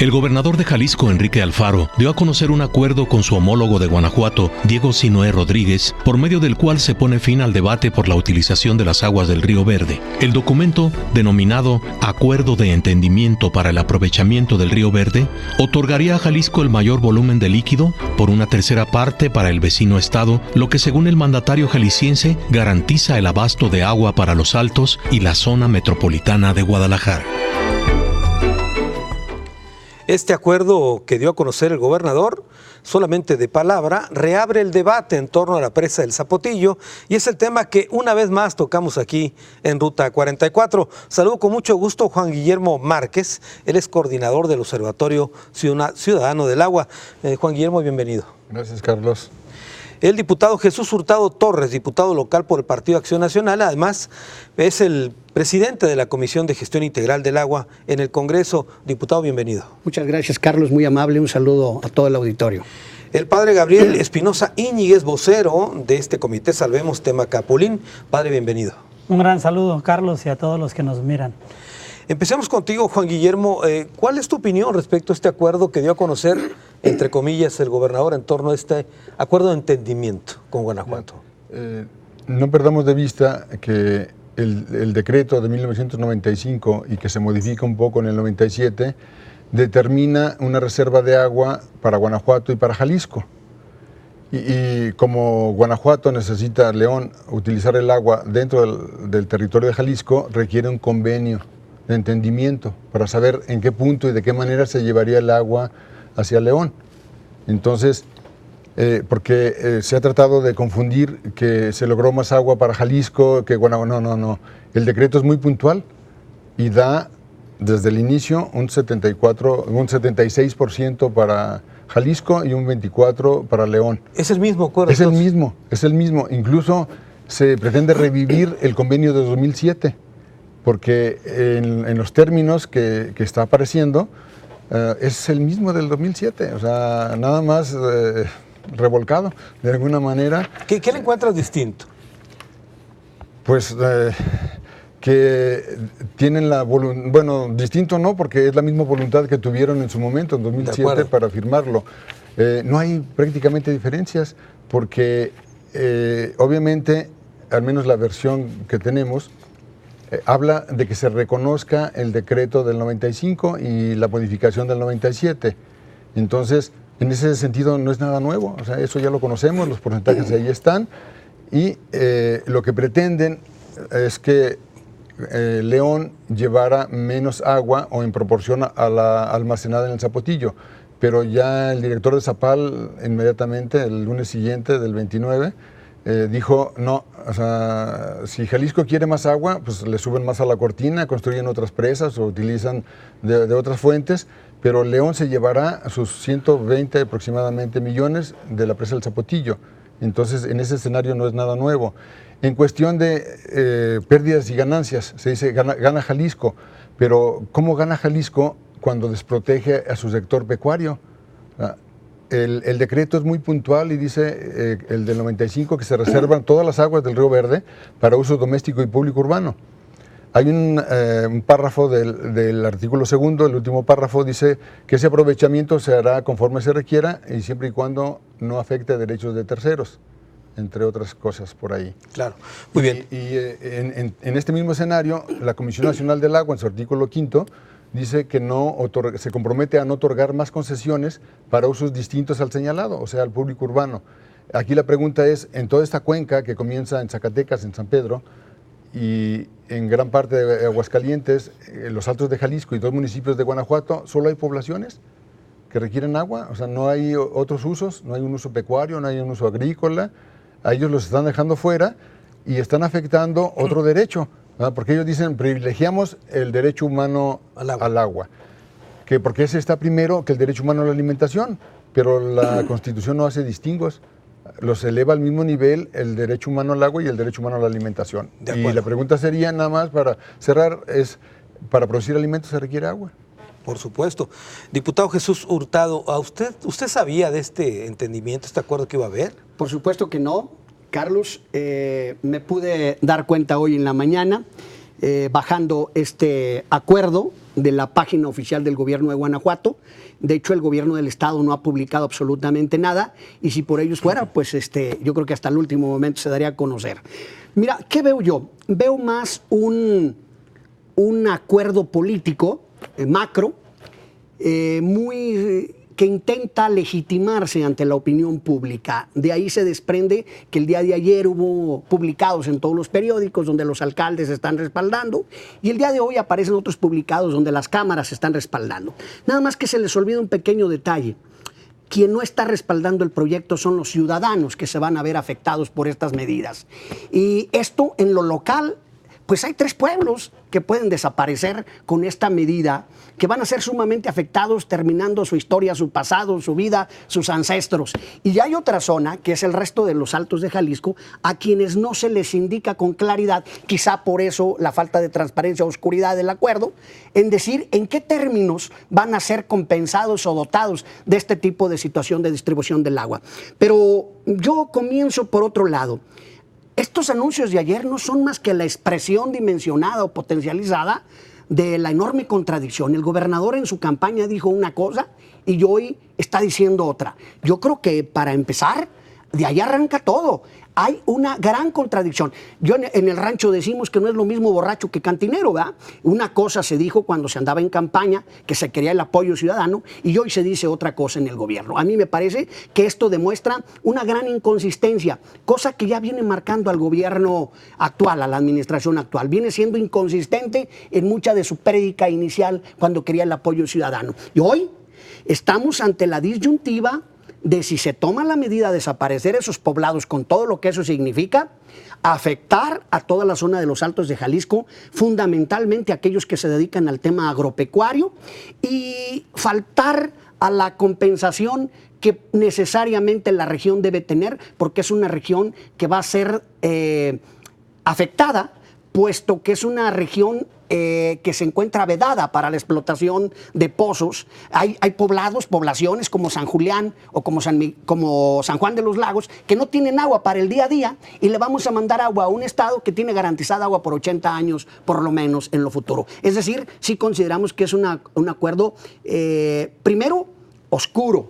El gobernador de Jalisco, Enrique Alfaro, dio a conocer un acuerdo con su homólogo de Guanajuato, Diego Sinue Rodríguez, por medio del cual se pone fin al debate por la utilización de las aguas del Río Verde. El documento, denominado Acuerdo de Entendimiento para el Aprovechamiento del Río Verde, otorgaría a Jalisco el mayor volumen de líquido por una tercera parte para el vecino estado, lo que según el mandatario jalisciense garantiza el abasto de agua para Los Altos y la zona metropolitana de Guadalajara. Este acuerdo que dio a conocer el gobernador, solamente de palabra, reabre el debate en torno a la presa del Zapotillo y es el tema que una vez más tocamos aquí en Ruta 44. Saludo con mucho gusto a Juan Guillermo Márquez, él es coordinador del Observatorio Ciudadano del Agua. Juan Guillermo, bienvenido. Gracias, Carlos. El diputado Jesús Hurtado Torres, diputado local por el Partido Acción Nacional, además es el presidente de la Comisión de Gestión Integral del Agua en el Congreso. Diputado, bienvenido. Muchas gracias, Carlos, muy amable. Un saludo a todo el auditorio. El padre Gabriel Espinosa Íñiguez, vocero de este comité Salvemos Temacapulín. Padre, bienvenido. Un gran saludo, Carlos, y a todos los que nos miran. Empecemos contigo, Juan Guillermo. ¿Cuál es tu opinión respecto a este acuerdo que dio a conocer, entre comillas, el gobernador en torno a este acuerdo de entendimiento con Guanajuato? No perdamos de vista que el decreto de 1995 y que se modifica un poco en el 97 determina una reserva de agua para Guanajuato y para Jalisco. Y como Guanajuato necesita, León, utilizar el agua dentro del territorio de Jalisco, requiere un convenio de entendimiento para saber en qué punto y de qué manera se llevaría el agua hacia León. Entonces, porque se ha tratado de confundir que se logró más agua para Jalisco que Guanajuato. No. El decreto es muy puntual y da desde el inicio un 76% para Jalisco y un 24% para León. ¿Es el mismo acuerdo? Es el mismo. Incluso se pretende revivir el convenio de 2007, porque en los términos que está apareciendo es el mismo del 2007, o sea, nada más revolcado de alguna manera. ¿Qué le encuentras distinto? Pues que tienen la voluntad, bueno, distinto no, porque es la misma voluntad que tuvieron en su momento, en 2007, para firmarlo. No hay prácticamente diferencias, porque obviamente, al menos la versión que tenemos, habla de que se reconozca el decreto del 95 y la modificación del 97. Entonces, en ese sentido no es nada nuevo, o sea, eso ya lo conocemos, los porcentajes ahí están, y lo que pretenden es que León llevara menos agua o en proporción a la almacenada en el Zapotillo, pero ya el director de Zapal inmediatamente, el lunes siguiente del 29, dijo, no, o sea, si Jalisco quiere más agua, pues le suben más a la cortina, construyen otras presas o utilizan de otras fuentes, pero León se llevará sus 120 aproximadamente millones de la presa del Zapotillo. Entonces, en ese escenario no es nada nuevo. En cuestión de pérdidas y ganancias, se dice gana Jalisco, pero ¿cómo gana Jalisco cuando desprotege a su sector pecuario? El decreto es muy puntual y dice, el del 95, que se reservan todas las aguas del Río Verde para uso doméstico y público urbano. Hay un párrafo del artículo segundo, el último párrafo, dice que ese aprovechamiento se hará conforme se requiera y siempre y cuando no afecte derechos de terceros, entre otras cosas por ahí. Claro, muy bien. Y en este mismo escenario, la Comisión Nacional del Agua, en su artículo quinto, dice que se compromete a no otorgar más concesiones para usos distintos al señalado, o sea, al público urbano. Aquí la pregunta es, en toda esta cuenca que comienza en Zacatecas, en San Pedro, y en gran parte de Aguascalientes, los Altos de Jalisco y dos municipios de Guanajuato, solo hay poblaciones que requieren agua, o sea, no hay otros usos, no hay un uso pecuario, no hay un uso agrícola, a ellos los están dejando fuera y están afectando otro derecho, ¿verdad? Porque ellos dicen, privilegiamos el derecho humano al agua, que porque ese está primero que el derecho humano a la alimentación, pero la Constitución no hace distingos. Los eleva al mismo nivel el derecho humano al agua y el derecho humano a la alimentación. Y la pregunta sería, nada más para cerrar, es, ¿para producir alimentos se requiere agua? Por supuesto. Diputado Jesús Hurtado, ¿usted sabía de este entendimiento, este acuerdo que iba a haber? Por supuesto que no, Carlos. Me pude dar cuenta hoy en la mañana, bajando este acuerdo de la página oficial del gobierno de Guanajuato. De hecho, el gobierno del estado no ha publicado absolutamente nada, y si por ellos fuera, pues yo creo que hasta el último momento se daría a conocer. Mira, ¿qué veo yo? Veo más un acuerdo político macro, que intenta legitimarse ante la opinión pública. De ahí se desprende que el día de ayer hubo publicados en todos los periódicos donde los alcaldes están respaldando, y el día de hoy aparecen otros publicados donde las cámaras están respaldando. Nada más que se les olvida un pequeño detalle. Quien no está respaldando el proyecto son los ciudadanos que se van a ver afectados por estas medidas. Y esto en lo local, pues hay 3 pueblos que pueden desaparecer con esta medida, que van a ser sumamente afectados, terminando su historia, su pasado, su vida, sus ancestros. Y ya hay otra zona, que es el resto de los Altos de Jalisco, a quienes no se les indica con claridad, quizá por eso la falta de transparencia o oscuridad del acuerdo, en decir en qué términos van a ser compensados o dotados de este tipo de situación de distribución del agua. Pero yo comienzo por otro lado. Estos anuncios de ayer no son más que la expresión dimensionada o potencializada de la enorme contradicción. El gobernador en su campaña dijo una cosa y hoy está diciendo otra. Yo creo que para empezar, de ahí arranca todo. Hay una gran contradicción. Yo en el rancho decimos que no es lo mismo borracho que cantinero, ¿verdad? Una cosa se dijo cuando se andaba en campaña, que se quería el apoyo ciudadano, y hoy se dice otra cosa en el gobierno. A mí me parece que esto demuestra una gran inconsistencia, cosa que ya viene marcando al gobierno actual, a la administración actual. Viene siendo inconsistente en mucha de su prédica inicial cuando quería el apoyo ciudadano. Y hoy estamos ante la disyuntiva de si se toma la medida de desaparecer esos poblados con todo lo que eso significa, afectar a toda la zona de los Altos de Jalisco, fundamentalmente aquellos que se dedican al tema agropecuario, y faltar a la compensación que necesariamente la región debe tener, porque es una región que va a ser afectada, puesto que es una región que se encuentra vedada para la explotación de pozos. Hay poblaciones como San Julián o como San Juan de los Lagos que no tienen agua para el día a día, y le vamos a mandar agua a un estado que tiene garantizada agua por 80 años, por lo menos, en lo futuro. Es decir, sí consideramos que es un acuerdo, primero, oscuro.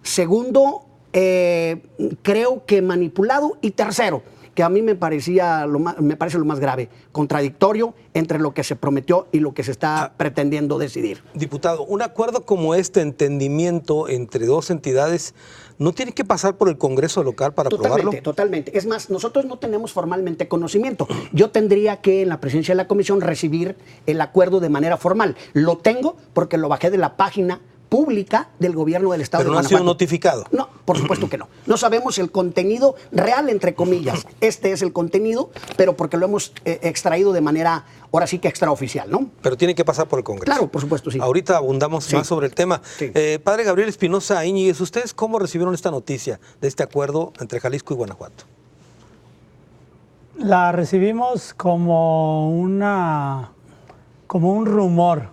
Segundo, creo que manipulado. Y tercero, que a mí me parece lo más grave, contradictorio entre lo que se prometió y lo que se está pretendiendo decidir. Diputado, un acuerdo como este, entendimiento entre 2 entidades, ¿no tiene que pasar por el Congreso local para aprobarlo? Totalmente. Es más, nosotros no tenemos formalmente conocimiento. Yo tendría que, en la presidencia de la comisión, recibir el acuerdo de manera formal. Lo tengo porque lo bajé de la página pública del gobierno del estado de Guanajuato. ¿Pero no ha sido notificado? No, por supuesto que no. No sabemos el contenido real, entre comillas. Este es el contenido, pero porque lo hemos extraído de manera, ahora sí que extraoficial, ¿no? Pero tiene que pasar por el Congreso. Claro, por supuesto, sí. Ahorita abundamos más sobre el tema. Sí. Padre Gabriel Espinosa Íñiguez, ¿ustedes cómo recibieron esta noticia de este acuerdo entre Jalisco y Guanajuato? La recibimos como un rumor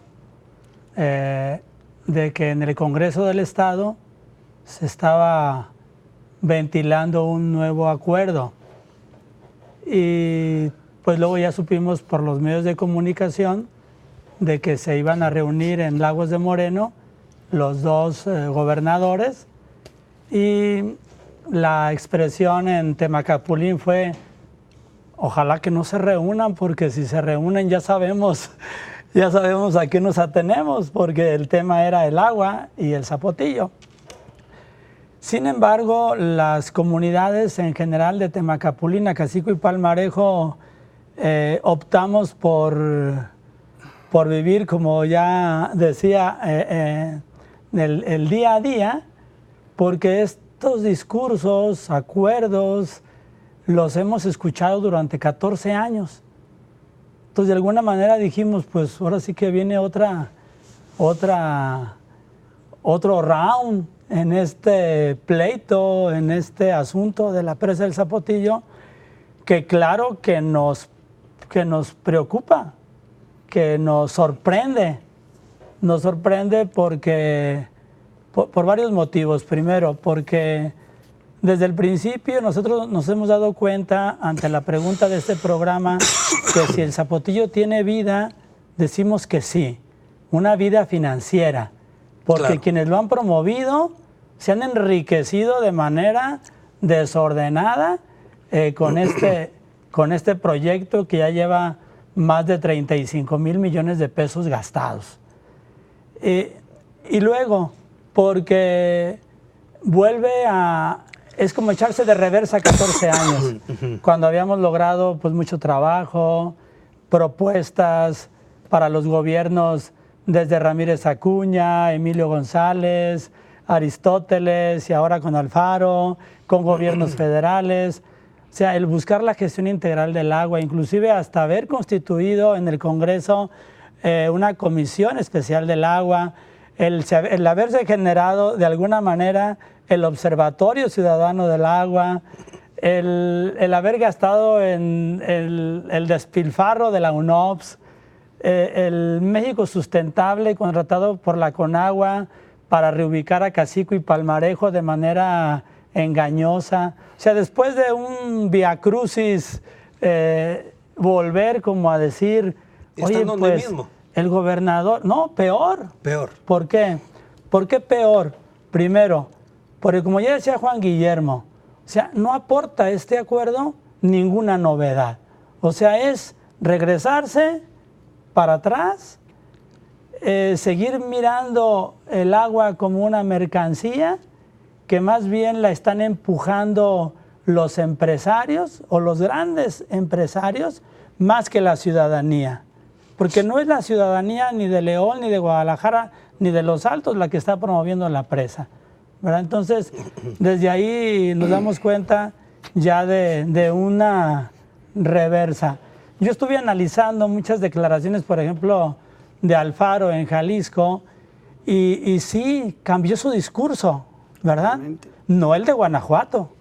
de que en el Congreso del Estado se estaba ventilando un nuevo acuerdo. Y pues luego ya supimos por los medios de comunicación de que se iban a reunir en Lagos de Moreno los 2 gobernadores, y la expresión en Temacapulín fue: ojalá que no se reúnan, porque si se reúnen ya sabemos a qué nos atenemos, porque el tema era el agua y el zapotillo. Sin embargo, las comunidades en general de Temacapulín, Acacico y Palmarejo optamos por vivir, como ya decía, el día a día, porque estos discursos, acuerdos, los hemos escuchado durante 14 años. Entonces, de alguna manera dijimos, pues ahora sí que viene otro round en este pleito, en este asunto de la presa del Zapotillo, que claro que nos preocupa, que nos sorprende. Nos sorprende porque, por varios motivos. Primero, porque desde el principio nosotros nos hemos dado cuenta, ante la pregunta de este programa, que si el Zapotillo tiene vida, decimos que sí. una vida financiera, porque Claro. quienes lo han promovido se han enriquecido de manera desordenada con este proyecto que ya lleva más de 35 mil millones de pesos gastados. Y luego, porque es como echarse de reversa 14 años, cuando habíamos logrado pues mucho trabajo, propuestas para los gobiernos desde Ramírez Acuña, Emilio González, Aristóteles y ahora con Alfaro, con gobiernos federales. O sea, el buscar la gestión integral del agua, inclusive hasta haber constituido en el Congreso una comisión especial del agua, el haberse generado de alguna manera el Observatorio Ciudadano del Agua, el haber gastado en el despilfarro de la UNOPS, el México Sustentable contratado por la Conagua para reubicar a Cacico y Palmarejo de manera engañosa. O sea, después de un viacrucis, volver como a decir, oye, pues mismo. El gobernador, no, peor. Peor. ¿Por qué? ¿Por qué peor? Primero, porque como ya decía Juan Guillermo, o sea, no aporta este acuerdo ninguna novedad. O sea, es regresarse para atrás, seguir mirando el agua como una mercancía que más bien la están empujando los empresarios o los grandes empresarios más que la ciudadanía. Porque no es la ciudadanía ni de León, ni de Guadalajara, ni de Los Altos la que está promoviendo la presa, ¿verdad? Entonces, desde ahí nos damos cuenta ya de una reversa. Yo estuve analizando muchas declaraciones, por ejemplo, de Alfaro en Jalisco, y sí cambió su discurso, ¿verdad? Realmente. No el de Guanajuato.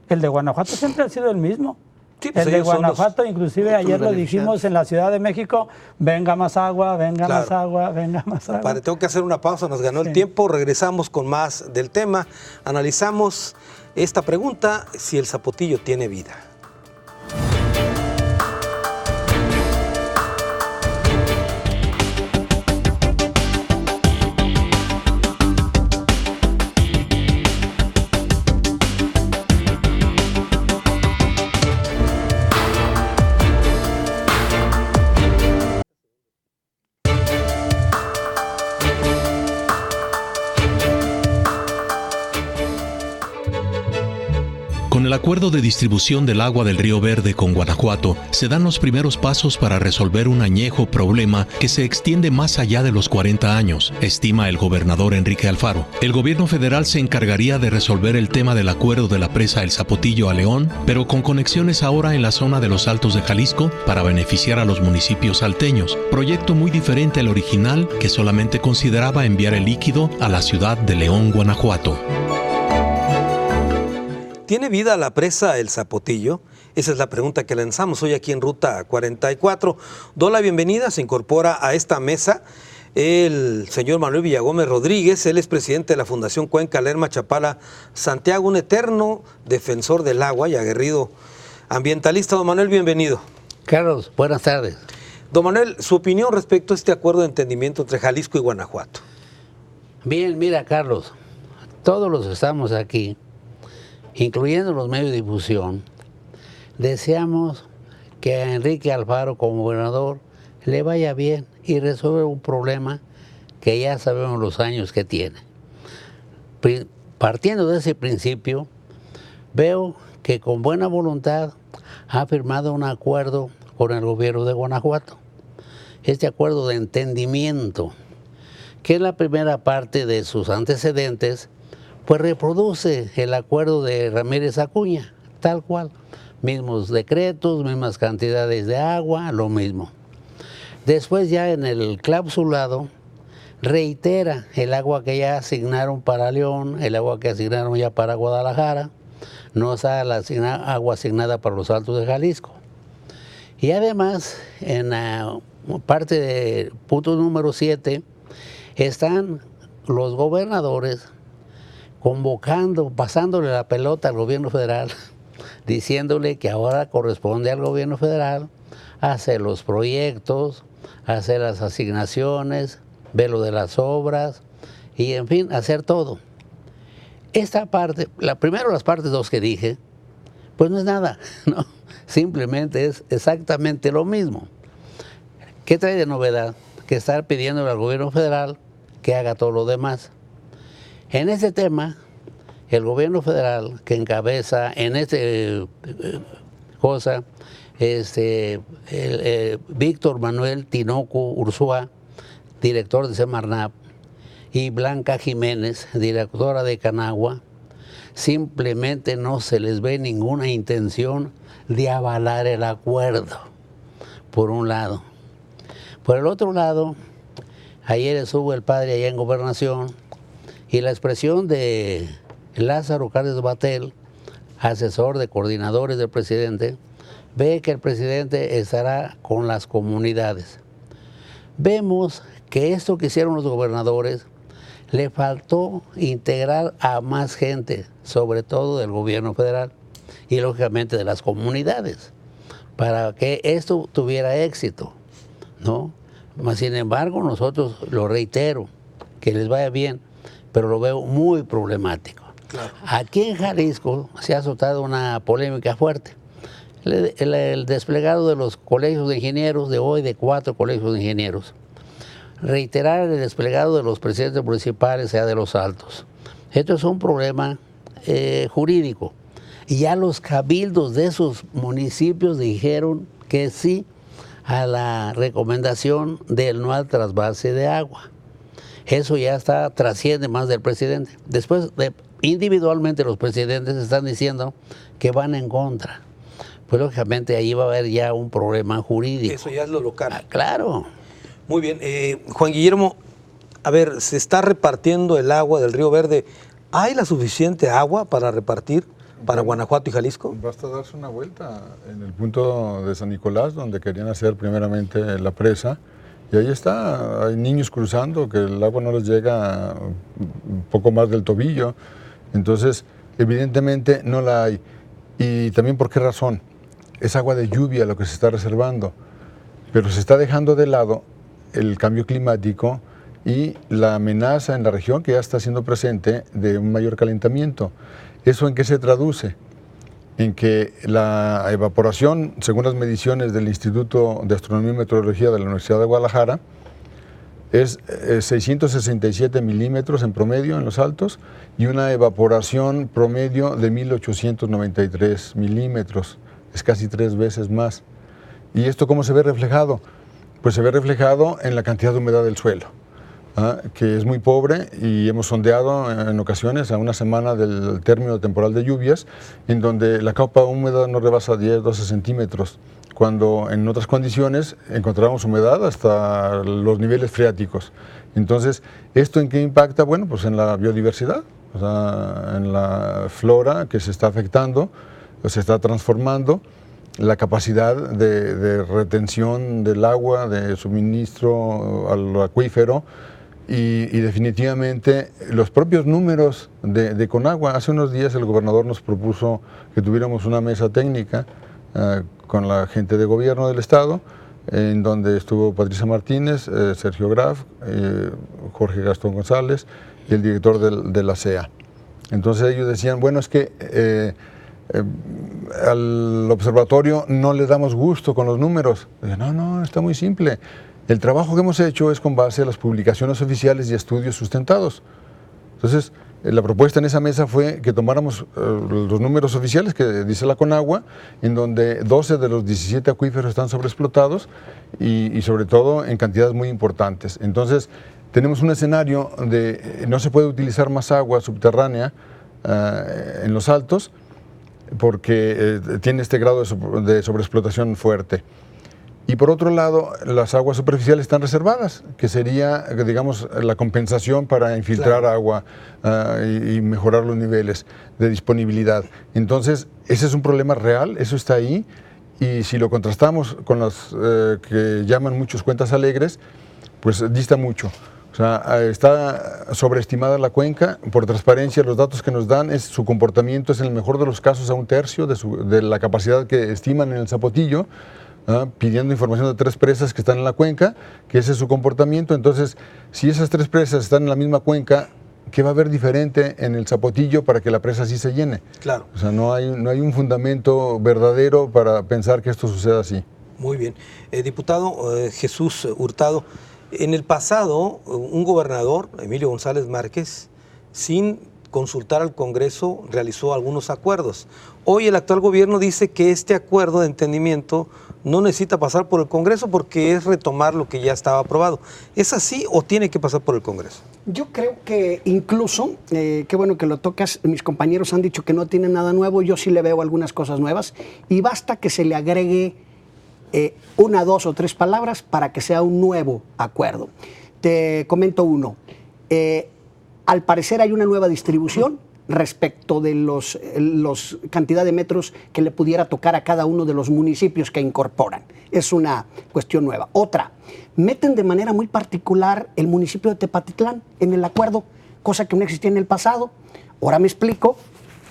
El de Guanajuato siempre ha sido el mismo. Sí, pues el de Guanajuato, inclusive ayer lo dijimos en la Ciudad de México, venga más agua, venga más agua, venga más agua. Padre, tengo que hacer una pausa, nos ganó el tiempo, regresamos con más del tema, analizamos esta pregunta, si el zapotillo tiene vida. Con el acuerdo de distribución del agua del Río Verde con Guanajuato, se dan los primeros pasos para resolver un añejo problema que se extiende más allá de los 40 años, estima el gobernador Enrique Alfaro. El gobierno federal se encargaría de resolver el tema del acuerdo de la presa El Zapotillo a León, pero con conexiones ahora en la zona de los Altos de Jalisco para beneficiar a los municipios salteños. Proyecto muy diferente al original que solamente consideraba enviar el líquido a la ciudad de León, Guanajuato. ¿Tiene vida la presa El Zapotillo? Esa es la pregunta que lanzamos hoy aquí en Ruta 44. Doy la bienvenida, se incorpora a esta mesa el señor Manuel Villagómez Rodríguez. Él es presidente de la Fundación Cuenca Lerma Chapala Santiago, un eterno defensor del agua y aguerrido ambientalista. Don Manuel, bienvenido. Carlos, buenas tardes. Don Manuel, su opinión respecto a este acuerdo de entendimiento entre Jalisco y Guanajuato. Bien, mira, Carlos, todos los que estamos aquí, incluyendo los medios de difusión, deseamos que a Enrique Alfaro como gobernador le vaya bien y resuelva un problema que ya sabemos los años que tiene. Partiendo de ese principio, veo que con buena voluntad ha firmado un acuerdo con el gobierno de Guanajuato. Este acuerdo de entendimiento, que es la primera parte de sus antecedentes, pues reproduce el acuerdo de Ramírez Acuña, tal cual. Mismos decretos, mismas cantidades de agua, lo mismo. Después ya en el clausulado reitera el agua que ya asignaron para León, el agua que asignaron ya para Guadalajara, no está la agua asignada para los Altos de Jalisco. Y además, en la parte de punto número 7, están los gobernadores convocando, pasándole la pelota al gobierno federal, diciéndole que ahora corresponde al gobierno federal hacer los proyectos, hacer las asignaciones ver lo de las obras y, en fin, hacer todo. Esta parte, primero las partes dos que dije, pues no es nada, ¿no? Simplemente es exactamente lo mismo. ¿Qué trae de novedad? Que estar pidiéndole al gobierno federal que haga todo lo demás. En este tema, el gobierno federal que encabeza en cosa, Víctor Manuel Tinoco Ursúa, director de Semarnat, y Blanca Jiménez, directora de Canagua, simplemente no se les ve ninguna intención de avalar el acuerdo, por un lado. Por el otro lado, ayer estuvo el padre allá en Gobernación y la expresión de Lázaro Cárdenas Batel, asesor de coordinadores del presidente, ve que el presidente estará con las comunidades. Vemos que esto que hicieron los gobernadores le faltó integrar a más gente, sobre todo del gobierno federal y lógicamente de las comunidades, para que esto tuviera éxito, ¿no? Sin embargo, nosotros, lo reitero, que les vaya bien, pero lo veo muy problemático. Claro. Aquí en Jalisco se ha soltado una polémica fuerte. El desplegado de los colegios de ingenieros de hoy, de 4 colegios de ingenieros. Reiterar el desplegado de los presidentes municipales, sea de los altos. Esto es un problema jurídico. Y ya los cabildos de esos municipios dijeron que sí a la recomendación del no al trasvase de agua. Eso ya trasciende más del presidente. Después, individualmente los presidentes están diciendo que van en contra. Pues lógicamente ahí va a haber ya un problema jurídico. Eso ya es lo local. Claro. Muy bien. Juan Guillermo, a ver, se está repartiendo el agua del Río Verde. ¿Hay la suficiente agua para repartir para Guanajuato y Jalisco? Basta darse una vuelta en el punto de San Nicolás, donde querían hacer primeramente la presa. Y ahí está, hay niños cruzando que el agua no les llega un poco más del tobillo. Entonces, evidentemente no la hay. Y también, ¿por qué razón? Es agua de lluvia lo que se está reservando, pero se está dejando de lado el cambio climático y la amenaza en la región que ya está siendo presente de un mayor calentamiento. ¿Eso en qué se traduce? En que la evaporación, según las mediciones del Instituto de Astronomía y Meteorología de la Universidad de Guadalajara, es 667 milímetros en promedio en los altos y una evaporación promedio de 1893 milímetros. Es casi 3 veces más. ¿Y esto cómo se ve reflejado? Pues se ve reflejado en la cantidad de humedad del suelo, que es muy pobre, y hemos sondeado en ocasiones a una semana del término temporal de lluvias, en donde la capa húmeda no rebasa 10-12 centímetros, cuando en otras condiciones encontramos humedad hasta los niveles freáticos. Entonces, ¿esto en qué impacta? Bueno, pues en la biodiversidad, o sea, en la flora que se está afectando, se está transformando, la capacidad de retención del agua, de suministro al acuífero, y definitivamente los propios números de Conagua. Hace unos días el gobernador nos propuso que tuviéramos una mesa técnica con la gente de gobierno del estado, en donde estuvo Patricia Martínez, Sergio Graf, Jorge Gastón González y el director de la CEA. Entonces ellos decían, bueno, es que al observatorio no le damos gusto con los números. Dije, no, está muy simple. El trabajo que hemos hecho es con base a las publicaciones oficiales y estudios sustentados. Entonces, la propuesta en esa mesa fue que tomáramos los números oficiales que dice la Conagua, en donde 12 de los 17 acuíferos están sobreexplotados y sobre todo en cantidades muy importantes. Entonces, tenemos un escenario de no se puede utilizar más agua subterránea en los altos, porque tiene este grado de sobreexplotación fuerte. Y por otro lado, las aguas superficiales están reservadas, que sería, digamos, la compensación para infiltrar agua y mejorar los niveles de disponibilidad. Entonces, ese es un problema real, eso está ahí, y si lo contrastamos con las que llaman muchos cuentas alegres, pues dista mucho. O sea, está sobreestimada la cuenca. Por transparencia, los datos que nos dan, su comportamiento es en el mejor de los casos a 1/3 de la capacidad que estiman en el Zapotillo. pidiendo información de 3 presas que están en la cuenca, que ese es su comportamiento. Entonces, si esas 3 presas están en la misma cuenca, ¿qué va a haber diferente en el Zapotillo para que la presa sí se llene? Claro. O sea, no hay un fundamento verdadero para pensar que esto suceda así. Muy bien. Diputado Jesús Hurtado, en el pasado, un gobernador, Emilio González Márquez, sin consultar al Congreso, realizó algunos acuerdos. Hoy el actual gobierno dice que este acuerdo de entendimiento no necesita pasar por el Congreso porque es retomar lo que ya estaba aprobado. ¿Es así o tiene que pasar por el Congreso? Yo creo que incluso, qué bueno que lo tocas, mis compañeros han dicho que no tiene nada nuevo, yo sí le veo algunas cosas nuevas y basta que se le agregue 1, 2 o 3 palabras para que sea un nuevo acuerdo. Te comento uno. Al parecer hay una nueva distribución respecto de los cantidad de metros que le pudiera tocar a cada uno de los municipios que incorporan. Es una cuestión nueva. Otra, meten de manera muy particular el municipio de Tepatitlán en el acuerdo, cosa que no existía en el pasado. Ahora me explico,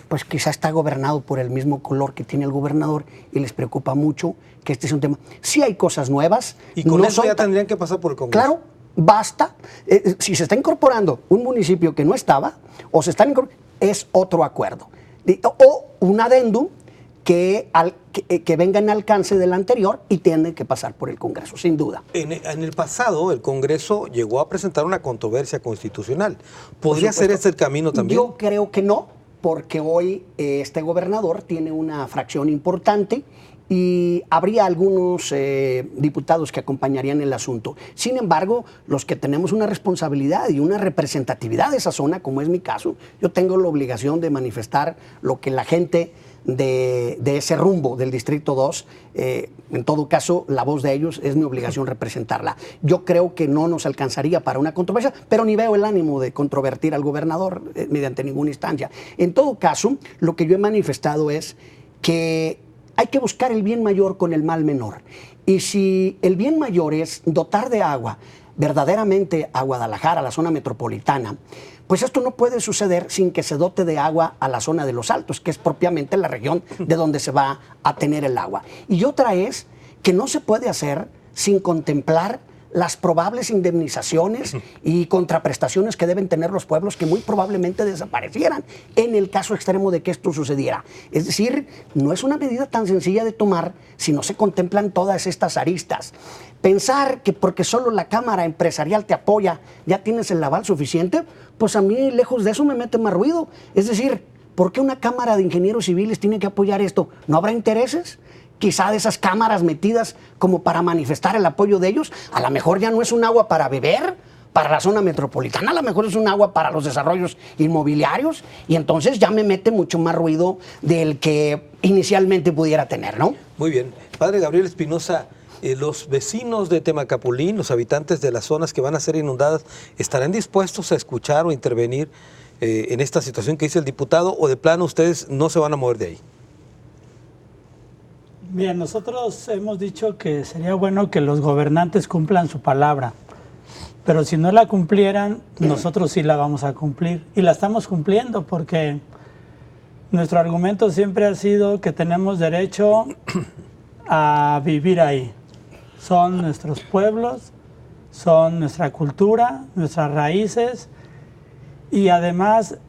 pues quizá está gobernado por el mismo color que tiene el gobernador y les preocupa mucho que este es un tema. Sí hay cosas nuevas. Y con eso ya tendrían que pasar por el Congreso. Claro, basta. Si se está incorporando un municipio que no estaba, o se están incorporando, es otro acuerdo. O un adendum que venga en alcance del anterior y tiene que pasar por el Congreso, sin duda. En el pasado, el Congreso llegó a presentar una controversia constitucional. ¿Podría ser ese el camino también? Yo creo que no, porque hoy este gobernador tiene una fracción importante y habría algunos diputados que acompañarían el asunto. Sin embargo, los que tenemos una responsabilidad y una representatividad de esa zona, como es mi caso, yo tengo la obligación de manifestar lo que la gente de ese rumbo del Distrito 2, en todo caso, la voz de ellos es mi obligación representarla. Yo creo que no nos alcanzaría para una controversia, pero ni veo el ánimo de controvertir al gobernador mediante ninguna instancia. En todo caso, lo que yo he manifestado es que hay que buscar el bien mayor con el mal menor. Y si el bien mayor es dotar de agua verdaderamente a Guadalajara, a la zona metropolitana, pues esto no puede suceder sin que se dote de agua a la zona de los Altos, que es propiamente la región de donde se va a tener el agua. Y otra es que no se puede hacer sin contemplar las probables indemnizaciones y contraprestaciones que deben tener los pueblos que muy probablemente desaparecieran en el caso extremo de que esto sucediera. Es decir, no es una medida tan sencilla de tomar si no se contemplan todas estas aristas. Pensar que porque solo la Cámara Empresarial te apoya ya tienes el aval suficiente, pues a mí lejos de eso me mete más ruido. Es decir, ¿por qué una Cámara de Ingenieros Civiles tiene que apoyar esto? ¿No habrá intereses? Quizá de esas cámaras metidas como para manifestar el apoyo de ellos, a lo mejor ya no es un agua para beber, para la zona metropolitana, a lo mejor es un agua para los desarrollos inmobiliarios, y entonces ya me mete mucho más ruido del que inicialmente pudiera tener, ¿no? Muy bien. Padre Gabriel Espinosa, los vecinos de Temacapulín, los habitantes de las zonas que van a ser inundadas, ¿estarán dispuestos a escuchar o intervenir en esta situación que dice el diputado, o de plano ustedes no se van a mover de ahí? Bien, nosotros hemos dicho que sería bueno que los gobernantes cumplan su palabra, pero si no la cumplieran, nosotros sí la vamos a cumplir. Y la estamos cumpliendo porque nuestro argumento siempre ha sido que tenemos derecho a vivir ahí. Son nuestros pueblos, son nuestra cultura, nuestras raíces, y además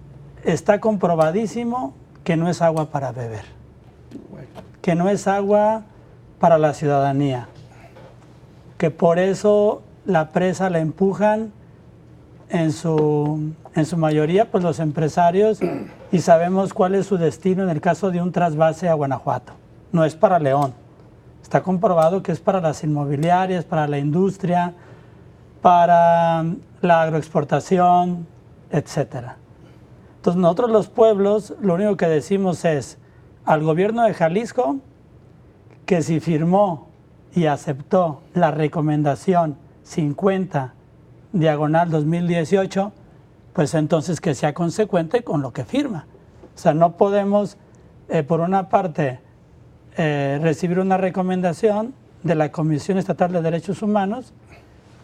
está comprobadísimo que no es agua para beber, que no es agua para la ciudadanía, que por eso la presa la empujan en su mayoría pues los empresarios, y sabemos cuál es su destino en el caso de un trasvase a Guanajuato. No es para León, está comprobado que es para las inmobiliarias, para la industria, para la agroexportación, etcétera. Entonces nosotros los pueblos lo único que decimos es al gobierno de Jalisco que si firmó y aceptó la recomendación 50/2018, pues entonces que sea consecuente con lo que firma. O sea, no podemos, por una parte, recibir una recomendación de la Comisión Estatal de Derechos Humanos,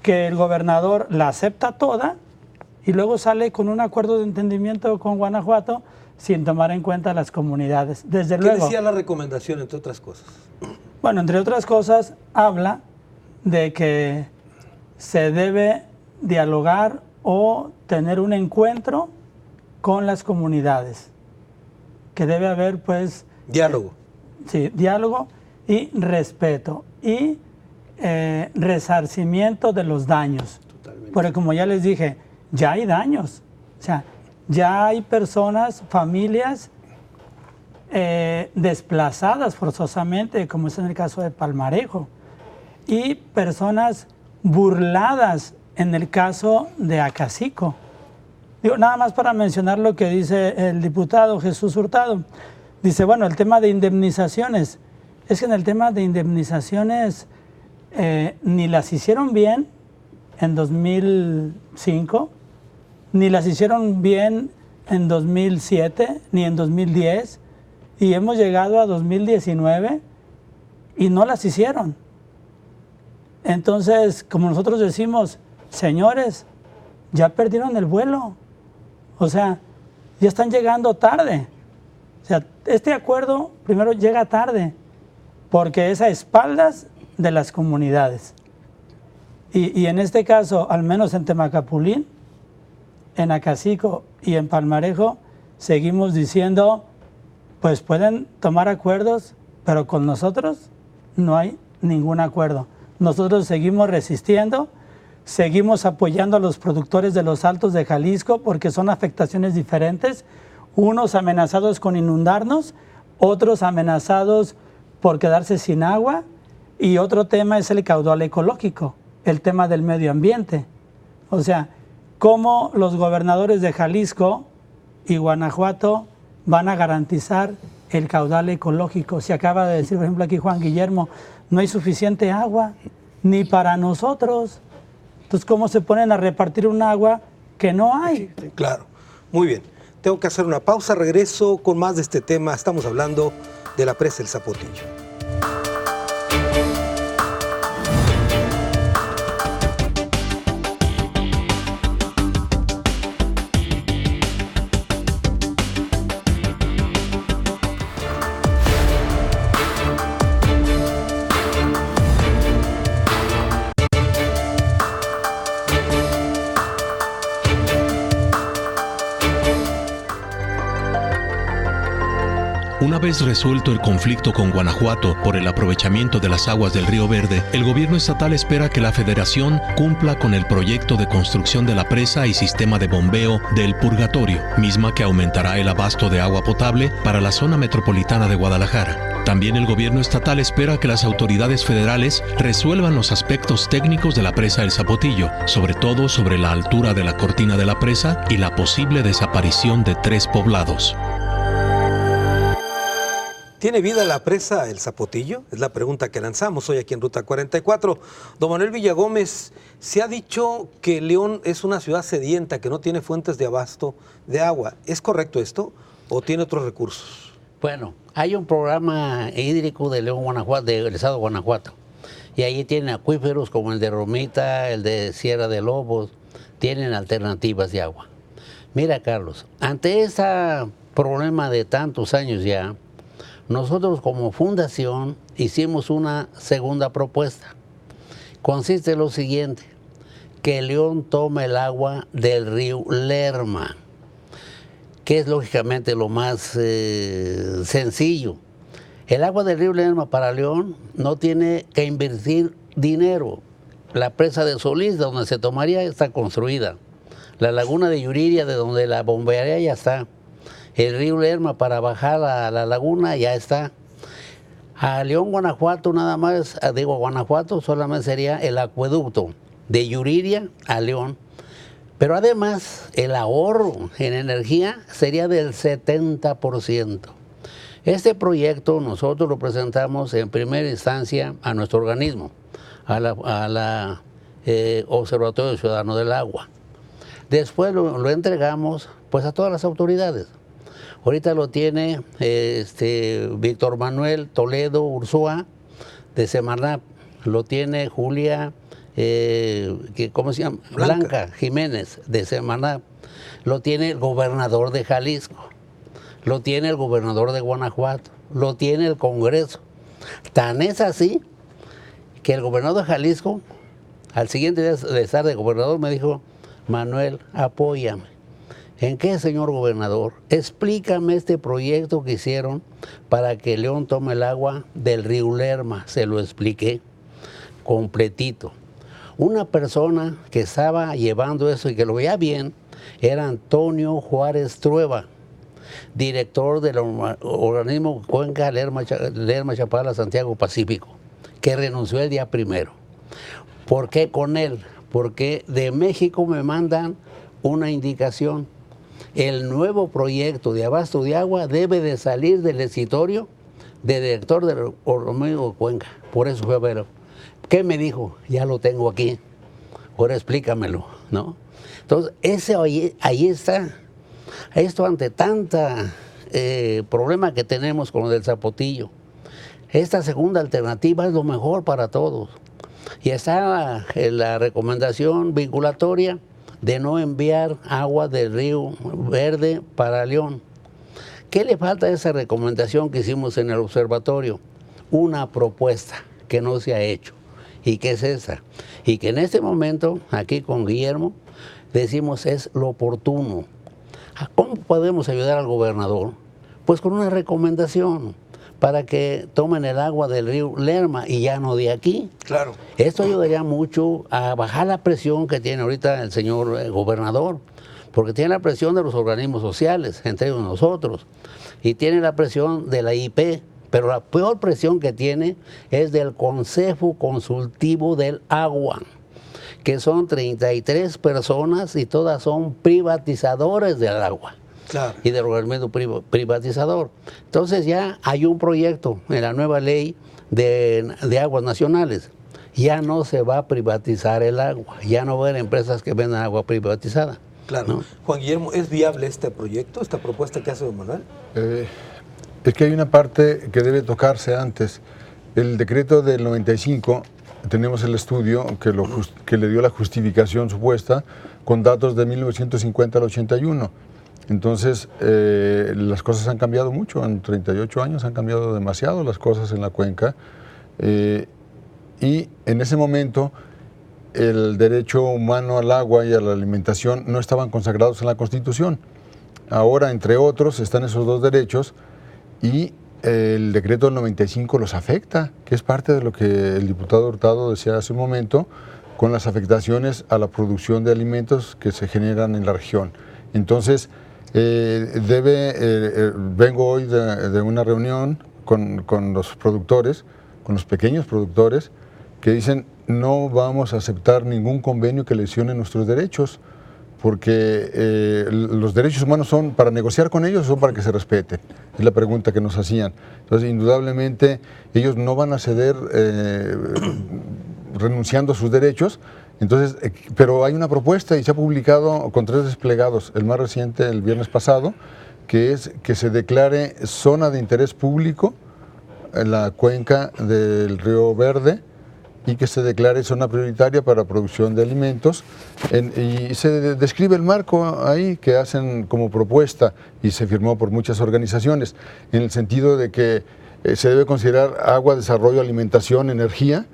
que el gobernador la acepta toda y luego sale con un acuerdo de entendimiento con Guanajuato sin tomar en cuenta las comunidades. Desde luego. ¿Qué decía la recomendación, entre otras cosas? Bueno, entre otras cosas, habla de que se debe dialogar o tener un encuentro con las comunidades, que debe haber, pues... Diálogo. Sí, diálogo y respeto y resarcimiento de los daños. Totalmente. Porque como ya les dije, ya hay daños. O sea, ya hay personas, familias desplazadas forzosamente, como es en el caso de Palmarejo, y personas burladas en el caso de Acacico. Digo, nada más para mencionar lo que dice el diputado Jesús Hurtado. Dice, bueno, el tema de indemnizaciones. Es que en el tema de indemnizaciones ni las hicieron bien en 2005, ni las hicieron bien en 2007, ni en 2010, y hemos llegado a 2019 y no las hicieron. Entonces, como nosotros decimos, señores, ya perdieron el vuelo. O sea, ya están llegando tarde. O sea, este acuerdo primero llega tarde porque es a espaldas de las comunidades. Y en este caso, al menos en Temacapulín, en Acacico y en Palmarejo, seguimos diciendo, pues pueden tomar acuerdos, pero con nosotros no hay ningún acuerdo. Nosotros seguimos resistiendo, seguimos apoyando a los productores de los Altos de Jalisco porque son afectaciones diferentes, unos amenazados con inundarnos, otros amenazados por quedarse sin agua, y otro tema es el caudal ecológico, el tema del medio ambiente. O sea, cómo los gobernadores de Jalisco y Guanajuato van a garantizar el caudal ecológico. Se acaba de decir, por ejemplo, aquí Juan Guillermo, no hay suficiente agua, ni para nosotros. Entonces, ¿cómo se ponen a repartir un agua que no hay? Claro, muy bien. Tengo que hacer una pausa, regreso con más de este tema. Estamos hablando de la presa El Zapotillo. Una vez resuelto el conflicto con Guanajuato por el aprovechamiento de las aguas del Río Verde, el gobierno estatal espera que la Federación cumpla con el proyecto de construcción de la presa y sistema de bombeo del Purgatorio, misma que aumentará el abasto de agua potable para la zona metropolitana de Guadalajara. También el gobierno estatal espera que las autoridades federales resuelvan los aspectos técnicos de la presa El Zapotillo, sobre todo sobre la altura de la cortina de la presa y la posible desaparición de 3 poblados. ¿Tiene vida la presa El Zapotillo? Es la pregunta que lanzamos hoy aquí en Ruta 44. Don Manuel Villagómez, se ha dicho que León es una ciudad sedienta, que no tiene fuentes de abasto de agua. ¿Es correcto esto o tiene otros recursos? Bueno, hay un programa hídrico de León, Guanajuato, del estado de Guanajuato. Y ahí tienen acuíferos como el de Romita, el de Sierra de Lobos, tienen alternativas de agua. Mira, Carlos, ante ese problema de tantos años ya, nosotros como fundación hicimos una segunda propuesta. Consiste en lo siguiente, que León tome el agua del río Lerma, que es lógicamente lo más sencillo. El agua del río Lerma para León no tiene que invertir dinero. La presa de Solís, de donde se tomaría, está construida. La laguna de Yuriria, de donde la bombearía, ya está. El río Lerma para bajar a la laguna ya está. A León, Guanajuato, nada más, digo Guanajuato, solamente sería el acueducto de Yuriria a León. Pero además, el ahorro en energía sería del 70%. Este proyecto nosotros lo presentamos en primera instancia a nuestro organismo, a la Observatorio Ciudadano del Agua. Después lo entregamos pues a todas las autoridades. Ahorita lo tiene Víctor Manuel Toledo Ursúa de Semarnat, lo tiene Julia, ¿cómo se llama? Blanca Jiménez de Semarnat, lo tiene el gobernador de Jalisco, lo tiene el gobernador de Guanajuato, lo tiene el Congreso. Tan es así que el gobernador de Jalisco, al siguiente día de estar de gobernador, me dijo: Manuel, apóyame. ¿En qué, señor gobernador? Explícame este proyecto que hicieron para que León tome el agua del río Lerma. Se lo expliqué completito. Una persona que estaba llevando eso y que lo veía bien era Antonio Juárez Trueba, director del organismo Cuenca Lerma Chapala Santiago Pacífico, que renunció el día 1. ¿Por qué con él? Porque de México me mandan una indicación. El nuevo proyecto de abasto de agua debe de salir del escritorio del director del organismo Cuenca. Por eso fue a verlo. ¿Qué me dijo? Ya lo tengo aquí. Ahora explícamelo, ¿no? Entonces, ahí está. Esto ante tanta problema que tenemos con lo del Zapotillo. Esta segunda alternativa es lo mejor para todos. Y está la recomendación vinculatoria de no enviar agua del río Verde para León. ¿Qué le falta a esa recomendación que hicimos en el observatorio? Una propuesta que no se ha hecho. ¿Y qué es esa? Y que en este momento, aquí con Guillermo, decimos es lo oportuno. ¿Cómo podemos ayudar al gobernador? Pues con una recomendación para que tomen el agua del río Lerma y ya no de aquí. Claro. Esto ayudaría mucho a bajar la presión que tiene ahorita el señor gobernador, porque tiene la presión de los organismos sociales, entre ellos nosotros, y tiene la presión de la IP, pero la peor presión que tiene es del Consejo Consultivo del Agua, que son 33 personas y todas son privatizadores del agua. Claro. Y del organismo privatizador. Entonces ya hay un proyecto en la nueva ley de aguas nacionales. Ya no se va a privatizar el agua, ya no va a haber empresas que vendan agua privatizada. Claro. ¿No? Juan Guillermo, ¿es viable este proyecto, esta propuesta que hace don Manuel? Es que hay una parte que debe tocarse antes. El decreto del 95, tenemos el estudio que le dio la justificación supuesta con datos de 1950 al 81. Entonces, las cosas han cambiado mucho. En 38 años han cambiado demasiado las cosas en la cuenca. Y en ese momento, el derecho humano al agua y a la alimentación no estaban consagrados en la Constitución. Ahora, entre otros, están esos dos derechos y el decreto del 95 los afecta, que es parte de lo que el diputado Hurtado decía hace un momento, con las afectaciones a la producción de alimentos que se generan en la región. Entonces, vengo hoy de una reunión con los productores, con los pequeños productores, que dicen no vamos a aceptar ningún convenio que lesione nuestros derechos, porque los derechos humanos son para negociar con ellos o son para que se respeten. Es la pregunta que nos hacían. Entonces, indudablemente, ellos no van a ceder renunciando a sus derechos. Entonces, pero hay una propuesta y se ha publicado con 3 desplegados, el más reciente el viernes pasado, que es que se declare zona de interés público en la cuenca del río Verde y que se declare zona prioritaria para producción de alimentos. Y se describe el marco ahí que hacen como propuesta y se firmó por muchas organizaciones, en el sentido de que se debe considerar agua, desarrollo, alimentación, energía.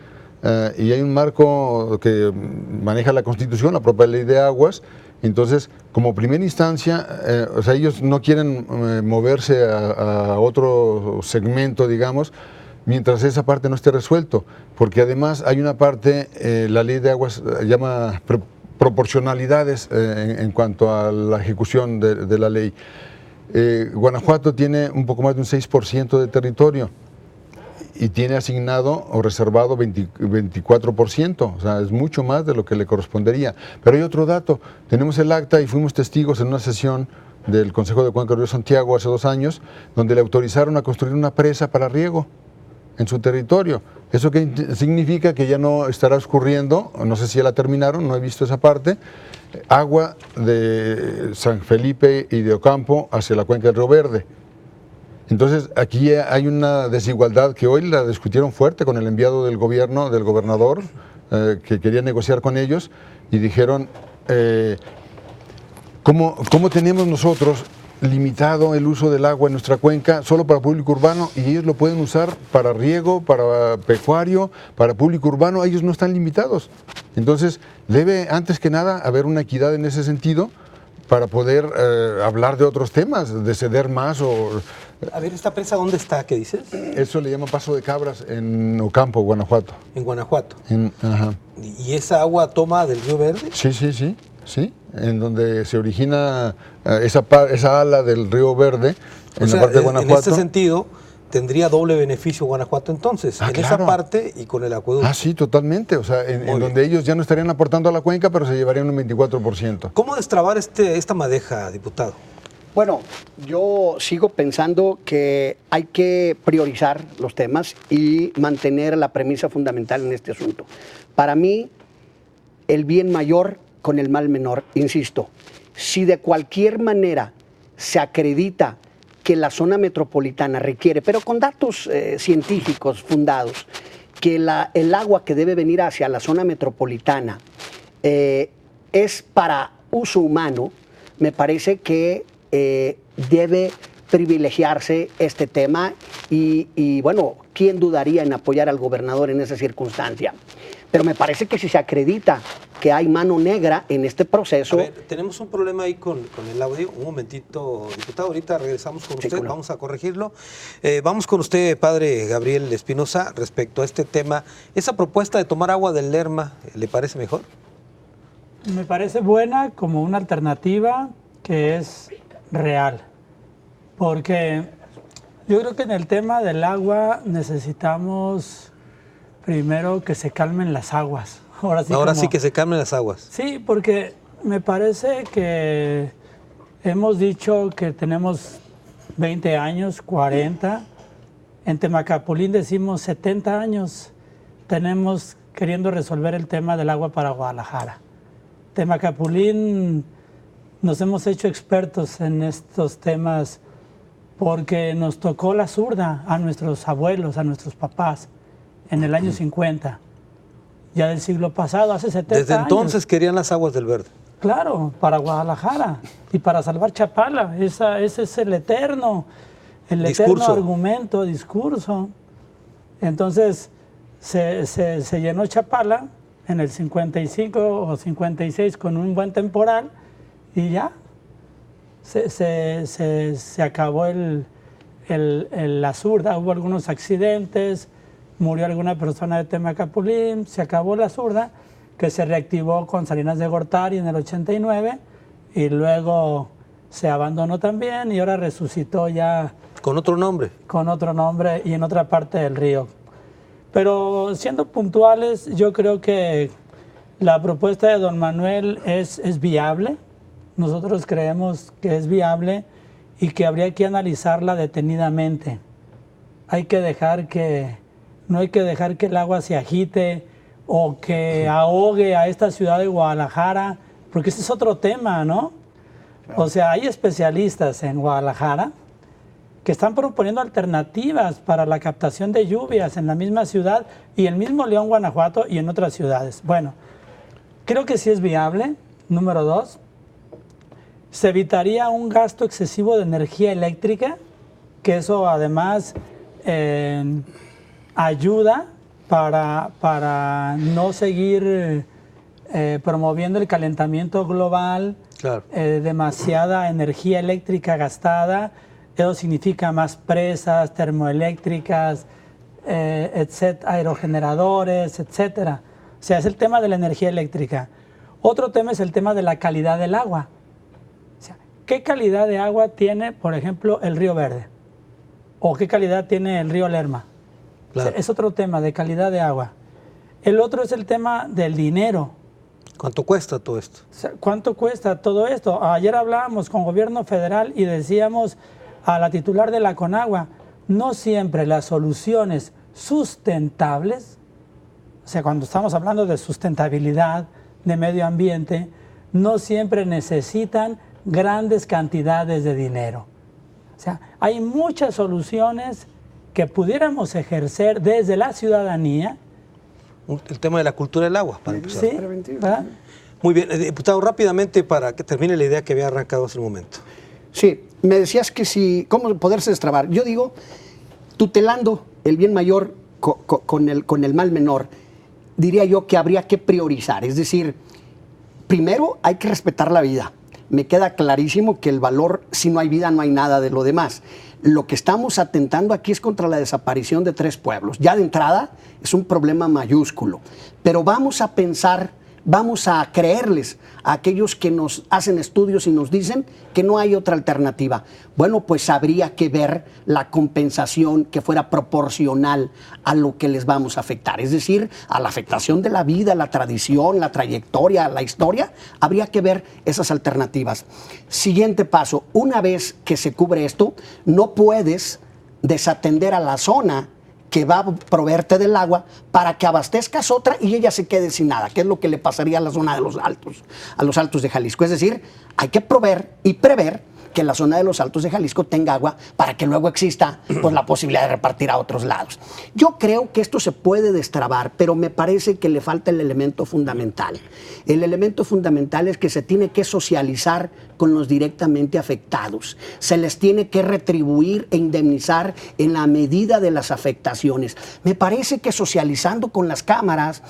Y hay un marco que maneja la Constitución, la propia ley de aguas. Entonces, como primera instancia, o sea, ellos no quieren moverse a otro segmento, digamos, mientras esa parte no esté resuelto, porque además hay una parte, la ley de aguas llama proporcionalidades en cuanto a la ejecución de la ley. Guanajuato tiene un poco más de un 6% de territorio y tiene asignado o reservado 24%, o sea, es mucho más de lo que le correspondería. Pero hay otro dato, tenemos el acta y fuimos testigos en una sesión del Consejo de Cuenca Río Santiago hace 2 años, donde le autorizaron a construir una presa para riego en su territorio. ¿Eso qué significa? Que ya no estará escurriendo, no sé si ya la terminaron, no he visto esa parte, agua de San Felipe y de Ocampo hacia la cuenca del Río Verde. Entonces, aquí hay una desigualdad que hoy la discutieron fuerte con el enviado del gobierno, del gobernador, que quería negociar con ellos, y dijeron, ¿cómo tenemos nosotros limitado el uso del agua en nuestra cuenca solo para público urbano y ellos lo pueden usar para riego, para pecuario, para público urbano, ellos no están limitados. Entonces, debe antes que nada haber una equidad en ese sentido para poder hablar de otros temas, de ceder más o... A ver, ¿esta presa dónde está? ¿Qué dices? Eso le llama Paso de Cabras en Ocampo, Guanajuato. En Guanajuato. Ajá. ¿Y esa agua toma del Río Verde? Sí, en donde se origina esa ala del Río Verde, en la parte de Guanajuato. En este sentido, tendría doble beneficio Guanajuato entonces, en claro. Esa parte y con el acueducto. Sí, totalmente, o sea, en donde ellos ya no estarían aportando a la cuenca, pero se llevarían un 24%. ¿Cómo destrabar esta madeja, diputado? Bueno, yo sigo pensando que hay que priorizar los temas y mantener la premisa fundamental en este asunto. Para mí, el bien mayor con el mal menor, insisto, si de cualquier manera se acredita que la zona metropolitana requiere, pero con datos científicos fundados, que el agua que debe venir hacia la zona metropolitana es para uso humano, me parece que debe privilegiarse este tema y bueno, ¿quién dudaría en apoyar al gobernador en esa circunstancia? Pero me parece que si se acredita que hay mano negra en este proceso... A ver, tenemos un problema ahí con el audio. Un momentito, diputado, ahorita regresamos con usted, vamos a corregirlo. Vamos con usted, padre Gabriel Espinosa, respecto a este tema. ¿Esa propuesta de tomar agua del Lerma le parece mejor? Me parece buena como una alternativa que es real, porque yo creo que en el tema del agua necesitamos primero que se calmen las aguas. Ahora sí que se calmen las aguas. Sí, porque me parece que hemos dicho que tenemos 20 años, 40. En Temacapulín decimos 70 años. Tenemos queriendo resolver el tema del agua para Guadalajara. Temacapulín nos hemos hecho expertos en estos temas porque nos tocó la zurda a nuestros abuelos, a nuestros papás, en el año 50, ya del siglo pasado, hace 70 años. Desde entonces querían las aguas del Verde. Claro, para Guadalajara y para salvar Chapala. Ese es el eterno argumento, discurso. Entonces, se llenó Chapala en el 55 o 56 con un buen temporal y ya se acabó la zurda. Hubo algunos accidentes, murió alguna persona de Temacapulín, se acabó la zurda, que se reactivó con Salinas de Gortari en el 89 y luego se abandonó también y ahora resucitó ya. ¿Con otro nombre? Con otro nombre y en otra parte del río. Pero siendo puntuales, yo creo que la propuesta de don Manuel es viable. Nosotros creemos que es viable y que habría que analizarla detenidamente. No hay que dejar que el agua se agite o que ahogue a esta ciudad de Guadalajara, porque ese es otro tema, ¿no? O sea, hay especialistas en Guadalajara que están proponiendo alternativas para la captación de lluvias en la misma ciudad y el mismo León, Guanajuato y en otras ciudades. Bueno, creo que sí es viable. Número 2, se evitaría un gasto excesivo de energía eléctrica, que eso además ayuda para no seguir promoviendo el calentamiento global, claro. Demasiada energía eléctrica gastada. Eso significa más presas termoeléctricas, aerogeneradores, etcétera. O sea, es el tema de la energía eléctrica. Otro tema es el tema de la calidad del agua. O sea, ¿qué calidad de agua tiene, por ejemplo, el Río Verde? ¿O qué calidad tiene el río Lerma? Claro. O sea, es otro tema de calidad de agua. El otro es el tema del dinero. ¿Cuánto cuesta todo esto? O sea, ¿cuánto cuesta todo esto? Ayer hablábamos con gobierno federal y decíamos a la titular de la Conagua, no siempre las soluciones sustentables, o sea, cuando estamos hablando de sustentabilidad, de medio ambiente, no siempre necesitan grandes cantidades de dinero. O sea, hay muchas soluciones que pudiéramos ejercer desde la ciudadanía. El tema de la cultura del agua, para empezar. Sí, ¿verdad? Muy bien, diputado, rápidamente para que termine la idea que había arrancado hace un momento. Sí, me decías que si, ¿cómo poderse destrabar? Yo digo, tutelando el bien mayor con el mal menor, diría yo que habría que priorizar. Es decir, primero hay que respetar la vida. Me queda clarísimo que el valor, si no hay vida, no hay nada de lo demás. Lo que estamos atentando aquí es contra la desaparición de 3 pueblos. Ya de entrada es un problema mayúsculo. Pero vamos a pensar, vamos a creerles a aquellos que nos hacen estudios y nos dicen que no hay otra alternativa. Bueno, pues habría que ver la compensación que fuera proporcional a lo que les vamos a afectar. Es decir, a la afectación de la vida, la tradición, la trayectoria, la historia, habría que ver esas alternativas. Siguiente paso, una vez que se cubre esto, no puedes desatender a la zona que va a proveerte del agua para que abastezcas otra y ella se quede sin nada, que es lo que le pasaría a la zona de los altos de Jalisco. Es decir, hay que proveer y prever que la zona de los Altos de Jalisco tenga agua para que luego exista pues, la posibilidad de repartir a otros lados. Yo creo que esto se puede destrabar, pero me parece que le falta el elemento fundamental. El elemento fundamental es que se tiene que socializar con los directamente afectados. Se les tiene que retribuir e indemnizar en la medida de las afectaciones. Me parece que socializando con las cámaras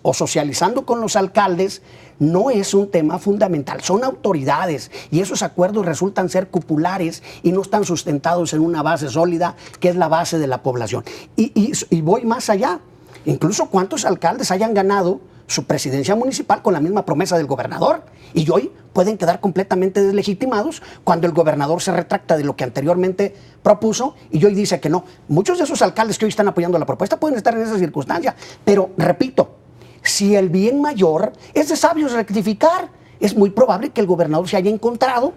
o socializando con los alcaldes no es un tema fundamental. Son autoridades y esos acuerdos resultan ser cupulares y no están sustentados en una base sólida que es la base de la población. Y voy más allá. Incluso cuántos alcaldes hayan ganado su presidencia municipal con la misma promesa del gobernador y hoy pueden quedar completamente deslegitimados cuando el gobernador se retracta de lo que anteriormente propuso y hoy dice que no. Muchos de esos alcaldes que hoy están apoyando la propuesta pueden estar en esa circunstancia, pero repito, si el bien mayor es de sabios rectificar, es muy probable que el gobernador se haya encontrado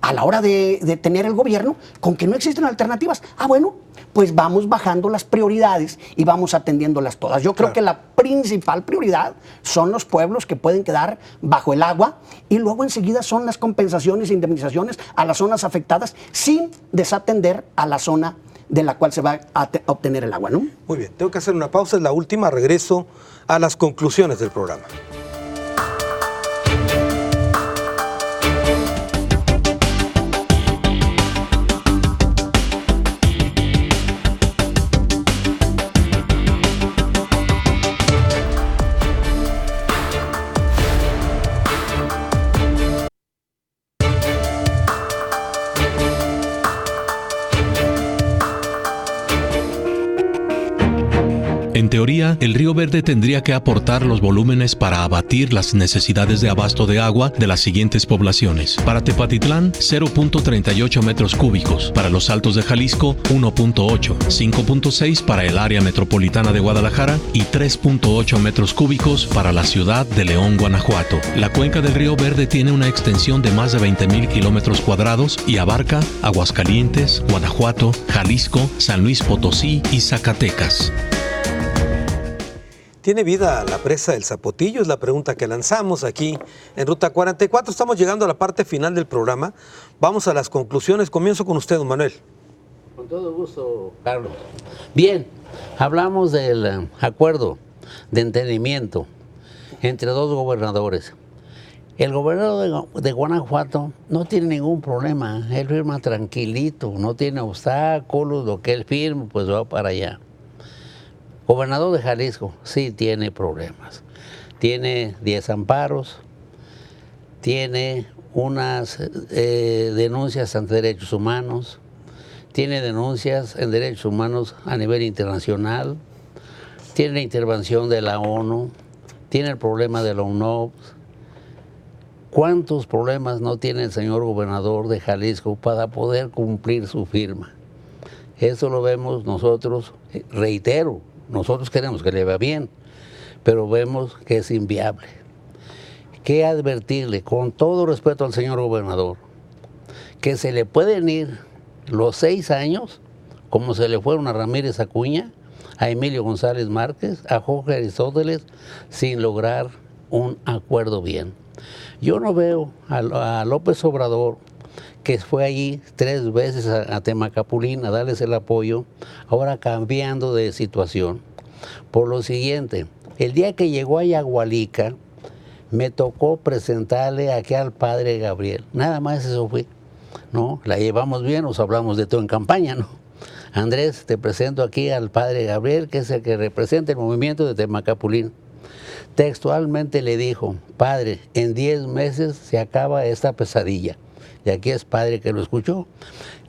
a la hora de tener el gobierno con que no existen alternativas. Bueno, pues vamos bajando las prioridades y vamos atendiéndolas todas. Yo creo que la principal prioridad son los pueblos que pueden quedar bajo el agua y luego enseguida son las compensaciones e indemnizaciones a las zonas afectadas sin desatender a la zona de la cual se va a obtener el agua, ¿no? Muy bien, tengo que hacer una pausa, es la última, regreso a las conclusiones del programa. En teoría, el Río Verde tendría que aportar los volúmenes para abatir las necesidades de abasto de agua de las siguientes poblaciones. Para Tepatitlán, 0.38 metros cúbicos. Para los Altos de Jalisco, 1.8. 5.6 para el área metropolitana de Guadalajara y 3.8 metros cúbicos para la ciudad de León, Guanajuato. La cuenca del Río Verde tiene una extensión de más de 20,000 kilómetros cuadrados y abarca Aguascalientes, Guanajuato, Jalisco, San Luis Potosí y Zacatecas. ¿Tiene vida la presa del Zapotillo? Es la pregunta que lanzamos aquí en Ruta 44. Estamos llegando a la parte final del programa. Vamos a las conclusiones. Comienzo con usted, don Manuel. Con todo gusto, Carlos. Bien, hablamos del acuerdo de entendimiento entre 2 gobernadores. El gobernador de Guanajuato no tiene ningún problema. Él firma tranquilito, no tiene obstáculos. Lo que él firma, pues va para allá. Gobernador de Jalisco sí tiene problemas. Tiene 10 amparos, tiene unas denuncias ante derechos humanos, tiene denuncias en derechos humanos a nivel internacional, tiene la intervención de la ONU, tiene el problema de la UNOPS. ¿Cuántos problemas no tiene el señor gobernador de Jalisco para poder cumplir su firma? Eso lo vemos nosotros, reitero. Nosotros queremos que le vaya bien, pero vemos que es inviable. ¿Qué advertirle? Con todo respeto al señor gobernador, que se le pueden ir los 6 años, como se le fueron a Ramírez Acuña, a Emilio González Márquez, a Jorge Aristóteles, sin lograr un acuerdo bien. Yo no veo a López Obrador, que fue allí 3 veces a Temacapulín a darles el apoyo, ahora cambiando de situación. Por lo siguiente, el día que llegó a Yagualica, me tocó presentarle aquí al padre Gabriel. Nada más eso fue. ¿no? La llevamos bien, nos hablamos de todo en campaña, ¿no? Andrés, te presento aquí al padre Gabriel, que es el que representa el movimiento de Temacapulín. Textualmente le dijo: padre, en 10 meses se acaba esta pesadilla. Y aquí es padre que lo escuchó.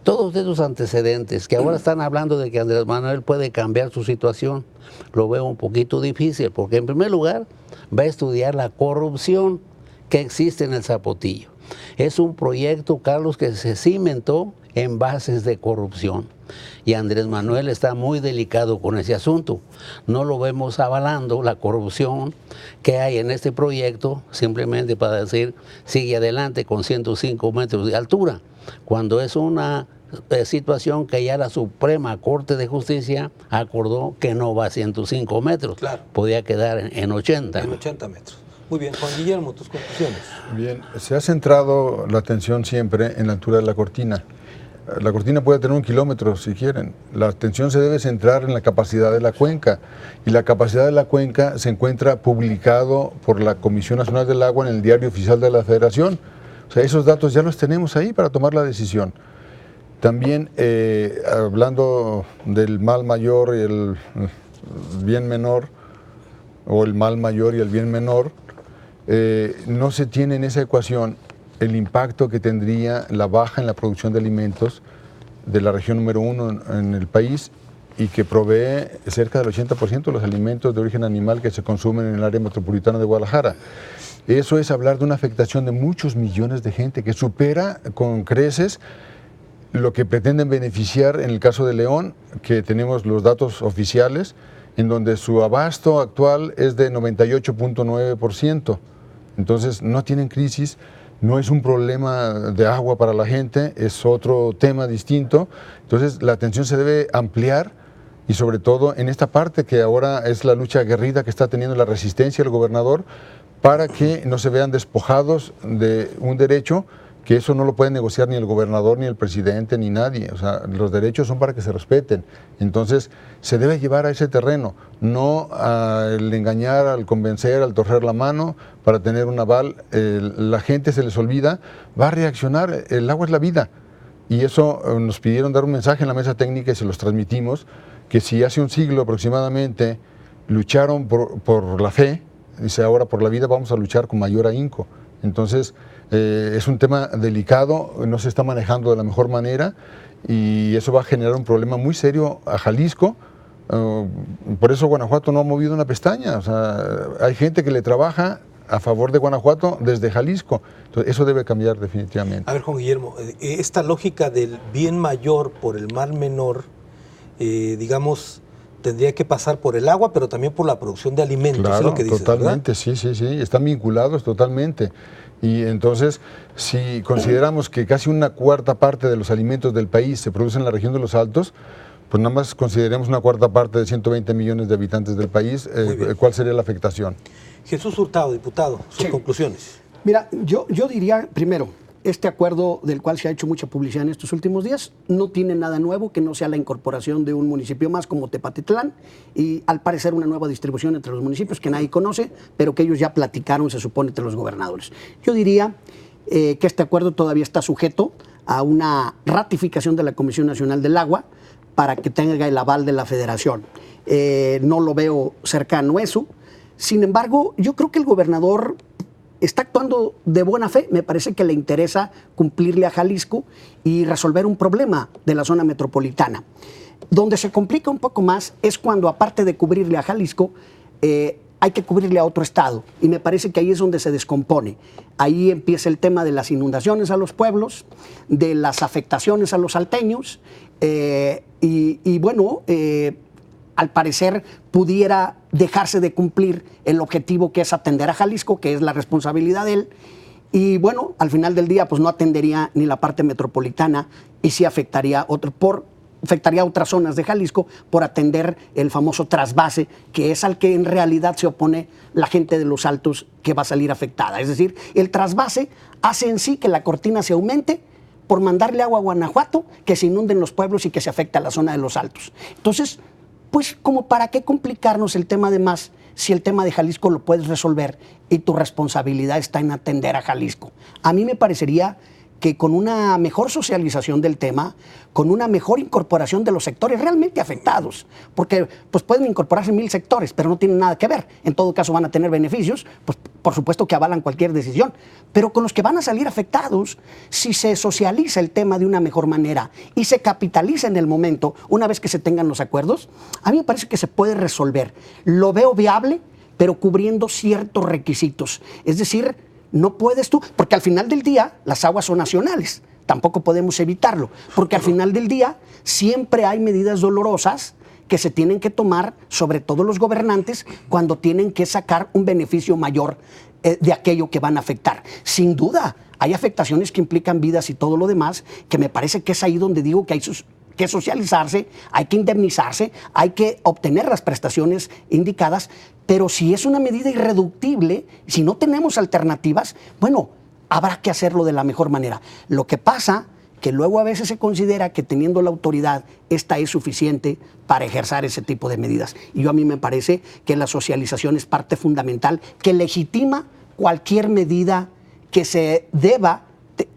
Todos esos antecedentes que ahora están hablando de que Andrés Manuel puede cambiar su situación, lo veo un poquito difícil, porque en primer lugar va a estudiar la corrupción que existe en el Zapotillo. Es un proyecto, Carlos, que se cimentó en bases de corrupción. Y Andrés Manuel está muy delicado con ese asunto. No lo vemos avalando la corrupción que hay en este proyecto, simplemente para decir, sigue adelante con 105 metros de altura, cuando es una situación que ya la Suprema Corte de Justicia acordó que no va a 105 metros. Claro. Podía quedar en 80. En 80 metros. Muy bien, Juan Guillermo, tus conclusiones. Bien, se ha centrado la atención siempre en la altura de la cortina. La cortina puede tener 1 kilómetro si quieren. La atención se debe centrar en la capacidad de la cuenca. Y la capacidad de la cuenca se encuentra publicado por la Comisión Nacional del Agua en el Diario Oficial de la Federación. O sea, esos datos ya los tenemos ahí para tomar la decisión. También, hablando del mal mayor y el bien menor, o el mal mayor y el bien menor, no se tiene en esa ecuación el impacto que tendría la baja en la producción de alimentos de la región número 1 en el país y que provee cerca del 80% de los alimentos de origen animal que se consumen en el área metropolitana de Guadalajara. Eso es hablar de una afectación de muchos millones de gente que supera con creces lo que pretenden beneficiar en el caso de León, que tenemos los datos oficiales, en donde su abasto actual es de 98.9%. Entonces no tienen crisis, no es un problema de agua para la gente, es otro tema distinto. Entonces la atención se debe ampliar y sobre todo en esta parte que ahora es la lucha aguerrida que está teniendo la resistencia del gobernador para que no se vean despojados de un derecho que eso no lo puede negociar ni el gobernador, ni el presidente, ni nadie. O sea, los derechos son para que se respeten. Entonces, se debe llevar a ese terreno, no al engañar, al convencer, al torcer la mano para tener un aval. La gente se les olvida, va a reaccionar, el agua es la vida. Y eso nos pidieron dar un mensaje en la mesa técnica y se los transmitimos, que si hace un siglo aproximadamente lucharon por la fe, dice ahora por la vida vamos a luchar con mayor ahínco. Entonces, es un tema delicado, no se está manejando de la mejor manera y eso va a generar un problema muy serio a Jalisco. Por eso Guanajuato no ha movido una pestaña. O sea, hay gente que le trabaja a favor de Guanajuato desde Jalisco. Entonces, eso debe cambiar definitivamente. A ver, Juan Guillermo, esta lógica del bien mayor por el mal menor, digamos, tendría que pasar por el agua, pero también por la producción de alimentos. Claro, es lo que dices, totalmente, ¿verdad? sí, están vinculados totalmente. Y entonces, si consideramos que casi 1/4 parte de los alimentos del país se producen en la región de los Altos, pues nada más consideremos 1/4 parte de 120 millones de habitantes del país, ¿cuál sería la afectación? Jesús Hurtado, diputado, sus conclusiones. Mira, yo diría, primero, este acuerdo del cual se ha hecho mucha publicidad en estos últimos días no tiene nada nuevo que no sea la incorporación de un municipio más como Tepatitlán y al parecer una nueva distribución entre los municipios que nadie conoce, pero que ellos ya platicaron, se supone, entre los gobernadores. Yo diría que este acuerdo todavía está sujeto a una ratificación de la Comisión Nacional del Agua para que tenga el aval de la Federación. No lo veo cercano eso. Sin embargo, yo creo que el gobernador está actuando de buena fe. Me parece que le interesa cumplirle a Jalisco y resolver un problema de la zona metropolitana. Donde se complica un poco más es cuando, aparte de cubrirle a Jalisco, hay que cubrirle a otro estado. Y me parece que ahí es donde se descompone. Ahí empieza el tema de las inundaciones a los pueblos, de las afectaciones a los salteños. Al parecer pudiera dejarse de cumplir el objetivo que es atender a Jalisco, que es la responsabilidad de él. Y bueno, al final del día pues no atendería ni la parte metropolitana y sí afectaría a otras zonas de Jalisco por atender el famoso trasvase, que es al que en realidad se opone la gente de los Altos que va a salir afectada. Es decir, el trasvase hace en sí que la cortina se aumente por mandarle agua a Guanajuato, que se inunden los pueblos y que se afecte a la zona de los Altos. Entonces, pues como para qué complicarnos el tema de más si el tema de Jalisco lo puedes resolver y tu responsabilidad está en atender a Jalisco. A mí me parecería que con una mejor socialización del tema, con una mejor incorporación de los sectores realmente afectados, porque pues pueden incorporarse 1000 sectores, pero no tienen nada que ver. En todo caso van a tener beneficios, pues por supuesto que avalan cualquier decisión, pero con los que van a salir afectados, si se socializa el tema de una mejor manera y se capitaliza en el momento, una vez que se tengan los acuerdos, a mí me parece que se puede resolver. Lo veo viable, pero cubriendo ciertos requisitos. Es decir, no puedes tú, porque al final del día las aguas son nacionales, tampoco podemos evitarlo, porque al final del día siempre hay medidas dolorosas que se tienen que tomar, sobre todo los gobernantes, cuando tienen que sacar un beneficio mayor de aquello que van a afectar. Sin duda, hay afectaciones que implican vidas y todo lo demás, que me parece que es ahí donde digo que hay que socializarse, hay que indemnizarse, hay que obtener las prestaciones indicadas, pero si es una medida irreductible, si no tenemos alternativas, bueno, habrá que hacerlo de la mejor manera. Lo que pasa que luego a veces se considera que teniendo la autoridad, esta es suficiente para ejercer ese tipo de medidas. Y a mí me parece que la socialización es parte fundamental que legitima cualquier medida que se deba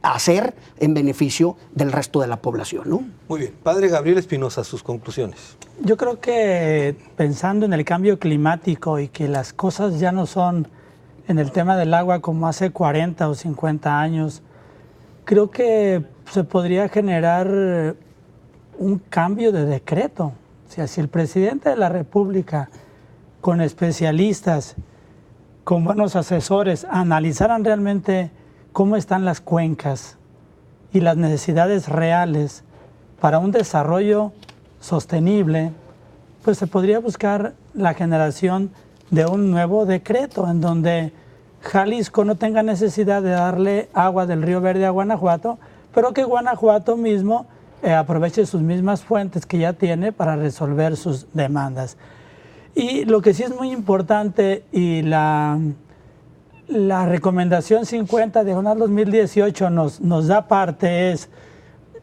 hacer en beneficio del resto de la población, ¿no? Muy bien. Padre Gabriel Espinosa, sus conclusiones. Yo creo que pensando en el cambio climático y que las cosas ya no son en el tema del agua como hace 40 o 50 años, creo que se podría generar un cambio de decreto. O sea, si el presidente de la República, con especialistas, con buenos asesores, analizaran realmente cómo están las cuencas y las necesidades reales para un desarrollo sostenible, pues se podría buscar la generación de un nuevo decreto en donde Jalisco no tenga necesidad de darle agua del Río Verde a Guanajuato, pero que Guanajuato mismo aproveche sus mismas fuentes que ya tiene para resolver sus demandas. Y lo que sí es muy importante, y la recomendación 50/2018 nos da parte, es: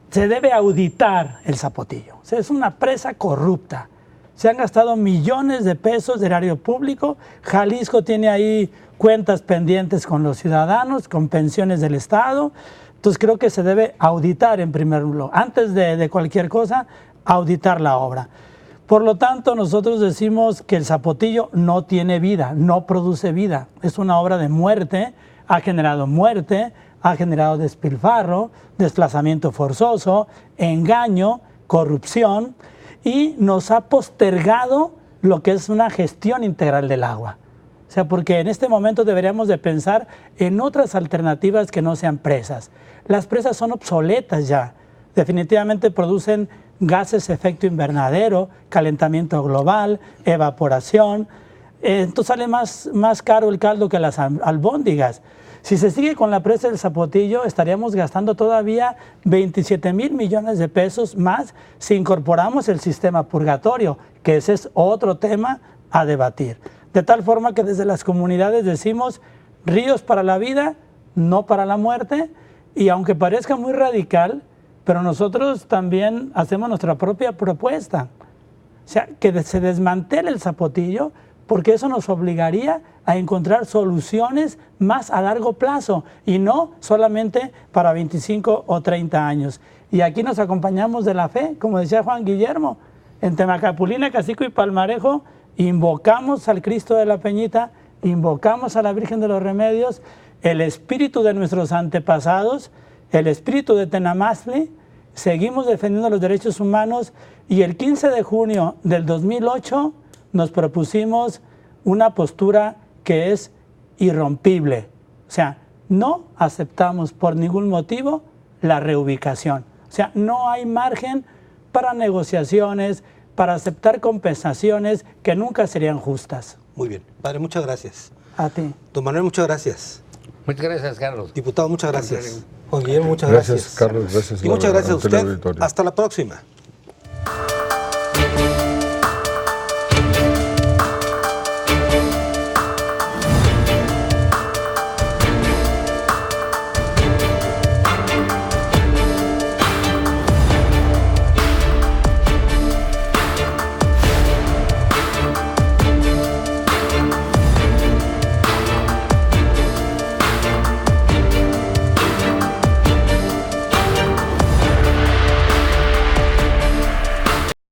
se debe auditar el Zapotillo. O sea, es una presa corrupta. Se han gastado millones de pesos de erario público. Jalisco tiene ahí cuentas pendientes con los ciudadanos, con pensiones del Estado. Entonces creo que se debe auditar en primer lugar. Antes de cualquier cosa, auditar la obra. Por lo tanto, nosotros decimos que el Zapotillo no tiene vida, no produce vida. Es una obra de muerte, ha generado despilfarro, desplazamiento forzoso, engaño, corrupción, y nos ha postergado lo que es una gestión integral del agua. O sea, porque en este momento deberíamos de pensar en otras alternativas que no sean presas. Las presas son obsoletas ya. Definitivamente producen gases de efecto invernadero, calentamiento global, evaporación. Entonces sale más caro el caldo que las albóndigas. Si se sigue con la presa del Zapotillo, estaríamos gastando todavía 27,000 millones de pesos más si incorporamos el sistema purgatorio, que ese es otro tema a debatir. De tal forma que desde las comunidades decimos: ríos para la vida, no para la muerte. Y aunque parezca muy radical, pero nosotros también hacemos nuestra propia propuesta. O sea, que se desmantele el Zapotillo, porque eso nos obligaría a encontrar soluciones más a largo plazo y no solamente para 25 o 30 años. Y aquí nos acompañamos de la fe, como decía Juan Guillermo. En Temacapulina, Cacico y Palmarejo invocamos al Cristo de la Peñita, invocamos a la Virgen de los Remedios, el espíritu de nuestros antepasados, el espíritu de Tenamastli. Seguimos defendiendo los derechos humanos, y el 15 de junio del 2008 nos propusimos una postura que es irrompible. O sea, no aceptamos por ningún motivo la reubicación. O sea, no hay margen para negociaciones, para aceptar compensaciones que nunca serían justas. Muy bien. Padre, muchas gracias. A ti. Don Manuel, muchas gracias. Muchas gracias, Carlos. Diputado, muchas gracias. Juan Guillermo, muchas gracias. Gracias, Carlos. Gracias. Y muchas gracias a usted. Hasta la próxima.